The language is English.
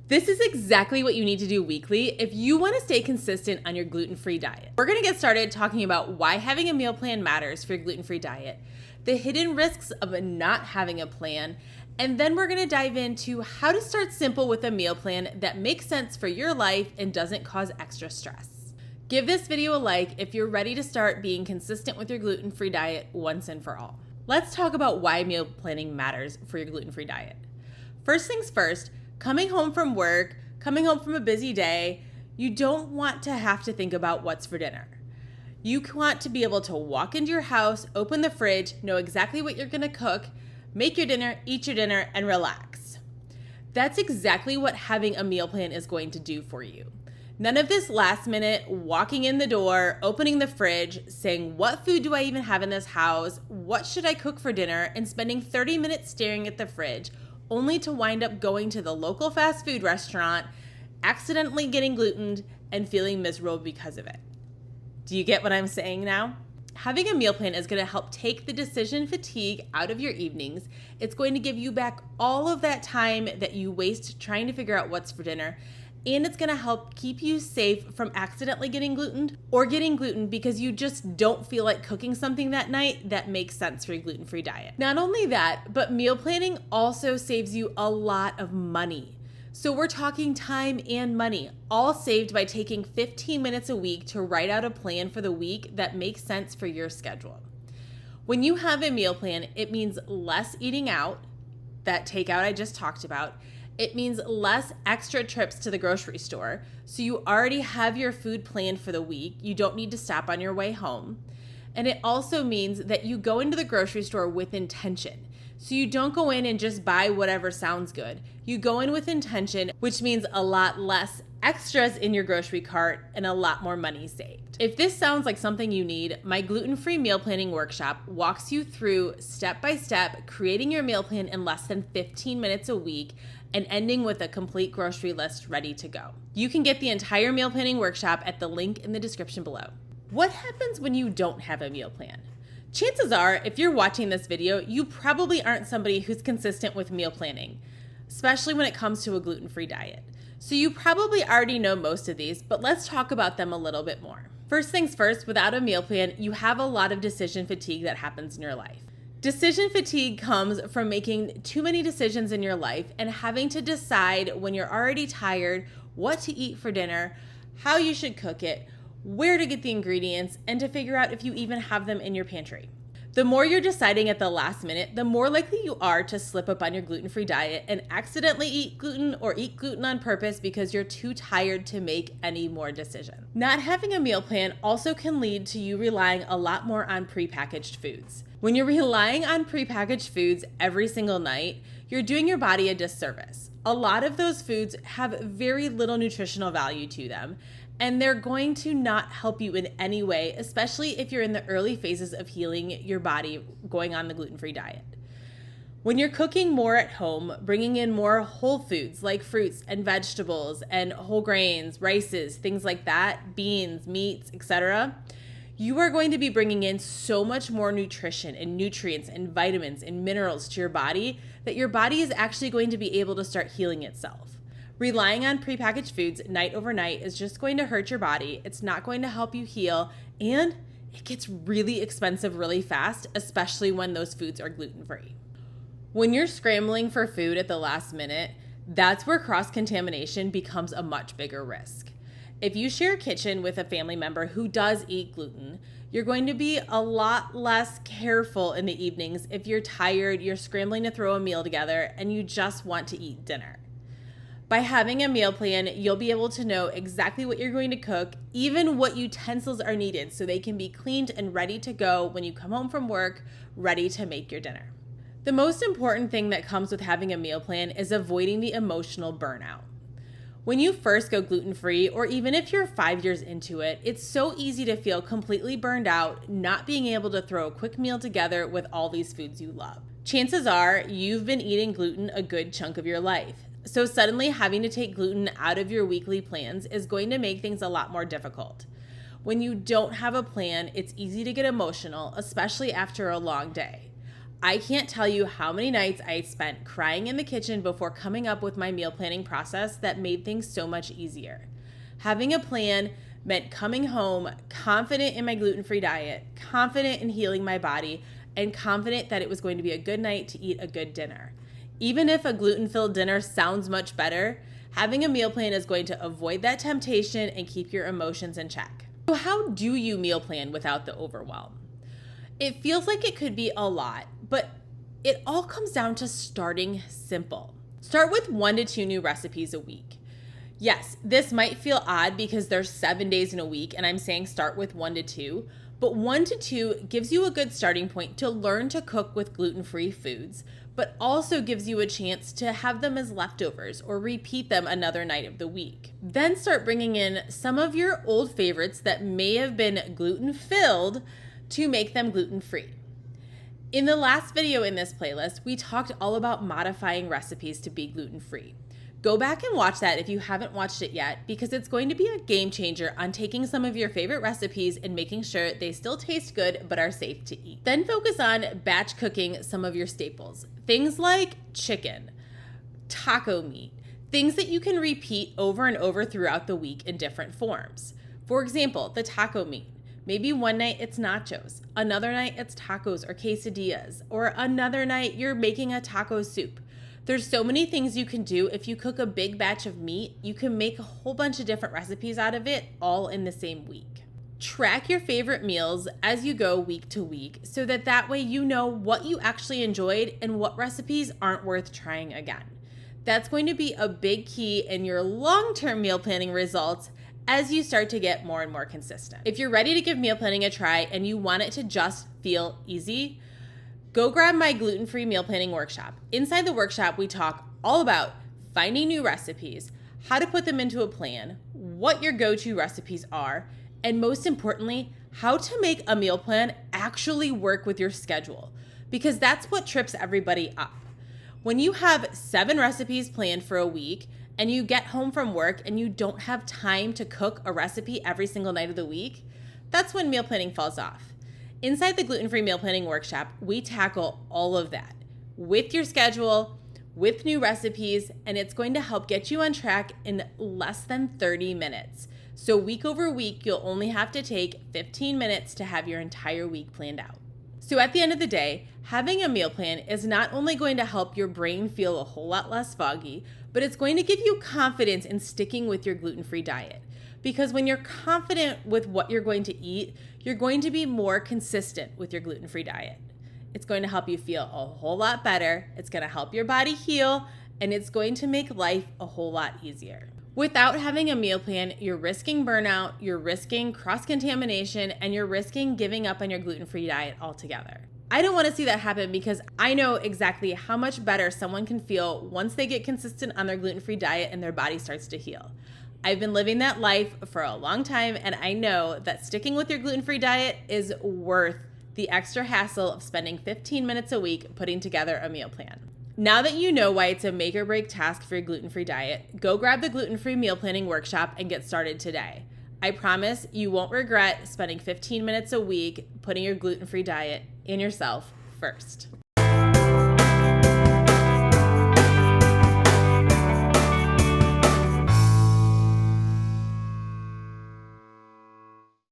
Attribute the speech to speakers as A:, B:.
A: This is exactly what you need to do weekly if you want to stay consistent on your gluten-free diet. We're going to get started talking about why having a meal plan matters for your gluten-free diet, the hidden risks of not having a plan, and then we're going to dive into how to start simple with a meal plan that makes sense for your life and doesn't cause extra stress. Give this video a like if you're ready to start being consistent with your gluten-free diet once and for all. Let's talk about why meal planning matters for your gluten-free diet. First things first, coming home from work, coming home from a busy day, you don't want to have to think about what's for dinner. You want to be able to walk into your house, open the fridge, know exactly what you're gonna cook, make your dinner, eat your dinner, and relax. That's exactly what having a meal plan is going to do for you. None of this last minute walking in the door, opening the fridge, saying, what food do I even have in this house? What should I cook for dinner? And spending 30 minutes staring at the fridge, only to wind up going to the local fast food restaurant, accidentally getting glutened, and feeling miserable because of it. Do you get what I'm saying now? Having a meal plan is going to help take the decision fatigue out of your evenings. It's going to give you back all of that time that you waste trying to figure out what's for dinner. And it's going to help keep you safe from accidentally getting glutened or getting gluten because you just don't feel like cooking something that night that makes sense for your gluten-free diet. Not only that, but meal planning also saves you a lot of money. So we're talking time and money, all saved by taking 15 minutes a week to write out a plan for the week that makes sense for your schedule. When you have a meal plan, it means less eating out, that takeout I just talked about. It means less extra trips to the grocery store, so you already have your food planned for the week. You don't need to stop on your way home. And it also means that you go into the grocery store with intention. So you don't go in and just buy whatever sounds good. You go in with intention, which means a lot less extras in your grocery cart and a lot more money saved. If this sounds like something you need, my gluten-free meal planning workshop walks you through step-by-step creating your meal plan in less than 15 minutes a week and ending with a complete grocery list ready to go. You can get the entire meal planning workshop at the link in the description below. What happens when you don't have a meal plan? Chances are, if you're watching this video, you probably aren't somebody who's consistent with meal planning, especially when it comes to a gluten-free diet. So you probably already know most of these, but let's talk about them a little bit more. First things first, without a meal plan, you have a lot of decision fatigue that happens in your life. Decision fatigue comes from making too many decisions in your life and having to decide when you're already tired what to eat for dinner, how you should cook it, where to get the ingredients, and to figure out if you even have them in your pantry. The more you're deciding at the last minute, the more likely you are to slip up on your gluten-free diet and accidentally eat gluten or eat gluten on purpose because you're too tired to make any more decisions. Not having a meal plan also can lead to you relying a lot more on prepackaged foods. When you're relying on prepackaged foods every single night, you're doing your body a disservice. A lot of those foods have very little nutritional value to them, and they're going to not help you in any way, especially if you're in the early phases of healing your body going on the gluten-free diet. When you're cooking more at home, bringing in more whole foods like fruits and vegetables and whole grains, rices, things like that, beans, meats, etc., you are going to be bringing in so much more nutrition and nutrients and vitamins and minerals to your body that your body is actually going to be able to start healing itself. Relying on prepackaged foods night over night is just going to hurt your body. It's not going to help you heal, and it gets really expensive really fast, especially when those foods are gluten-free. When you're scrambling for food at the last minute, that's where cross-contamination becomes a much bigger risk. If you share a kitchen with a family member who does eat gluten, you're going to be a lot less careful in the evenings if you're tired, you're scrambling to throw a meal together, and you just want to eat dinner. By having a meal plan, you'll be able to know exactly what you're going to cook, even what utensils are needed so they can be cleaned and ready to go when you come home from work, ready to make your dinner. The most important thing that comes with having a meal plan is avoiding the emotional burnout. When you first go gluten-free, or even if you're 5 years into it, it's so easy to feel completely burned out, not being able to throw a quick meal together with all these foods you love. Chances are you've been eating gluten a good chunk of your life. So suddenly having to take gluten out of your weekly plans is going to make things a lot more difficult. When you don't have a plan, it's easy to get emotional, especially after a long day. I can't tell you how many nights I spent crying in the kitchen before coming up with my meal planning process that made things so much easier. Having a plan meant coming home confident in my gluten-free diet, confident in healing my body, and confident that it was going to be a good night to eat a good dinner. Even if a gluten-filled dinner sounds much better, having a meal plan is going to avoid that temptation and keep your emotions in check. So how do you meal plan without the overwhelm? It feels like it could be a lot, but it all comes down to starting simple. Start with 1 to 2 new recipes a week. Yes, this might feel odd because there's 7 days in a week and I'm saying start with 1 to 2, but 1 to 2 gives you a good starting point to learn to cook with gluten-free foods, but also gives you a chance to have them as leftovers or repeat them another night of the week. Then start bringing in some of your old favorites that may have been gluten-filled to make them gluten-free. In the last video in this playlist, we talked all about modifying recipes to be gluten-free. Go back and watch that if you haven't watched it yet, because it's going to be a game changer on taking some of your favorite recipes and making sure they still taste good but are safe to eat. Then focus on batch cooking some of your staples. Things like chicken, taco meat, things that you can repeat over and over throughout the week in different forms. For example, the taco meat. Maybe one night it's nachos, another night it's tacos or quesadillas, or another night you're making a taco soup. There's so many things you can do. If you cook a big batch of meat, you can make a whole bunch of different recipes out of it all in the same week. Track your favorite meals as you go week to week so that way you know what you actually enjoyed and what recipes aren't worth trying again. That's going to be a big key in your long-term meal planning results as you start to get more and more consistent. If you're ready to give meal planning a try and you want it to just feel easy, go grab my gluten-free meal planning workshop. Inside the workshop, we talk all about finding new recipes, how to put them into a plan, what your go-to recipes are, and most importantly, how to make a meal plan actually work with your schedule, because that's what trips everybody up. When you have 7 recipes planned for a week and you get home from work and you don't have time to cook a recipe every single night of the week, that's when meal planning falls off. Inside the Gluten-Free Meal Planning Workshop, we tackle all of that with your schedule, with new recipes, and it's going to help get you on track in less than 30 minutes. So week over week, you'll only have to take 15 minutes to have your entire week planned out. So at the end of the day, having a meal plan is not only going to help your brain feel a whole lot less foggy, but it's going to give you confidence in sticking with your gluten-free diet. Because when you're confident with what you're going to eat, you're going to be more consistent with your gluten-free diet. It's going to help you feel a whole lot better, it's going to help your body heal, and it's going to make life a whole lot easier. Without having a meal plan, you're risking burnout, you're risking cross-contamination, and you're risking giving up on your gluten-free diet altogether. I don't want to see that happen because I know exactly how much better someone can feel once they get consistent on their gluten-free diet and their body starts to heal. I've been living that life for a long time, and I know that sticking with your gluten-free diet is worth the extra hassle of spending 15 minutes a week putting together a meal plan. Now that you know why it's a make or break task for your gluten-free diet, go grab the Gluten-Free Meal Planning Workshop and get started today. I promise you won't regret spending 15 minutes a week putting your gluten-free diet and yourself first.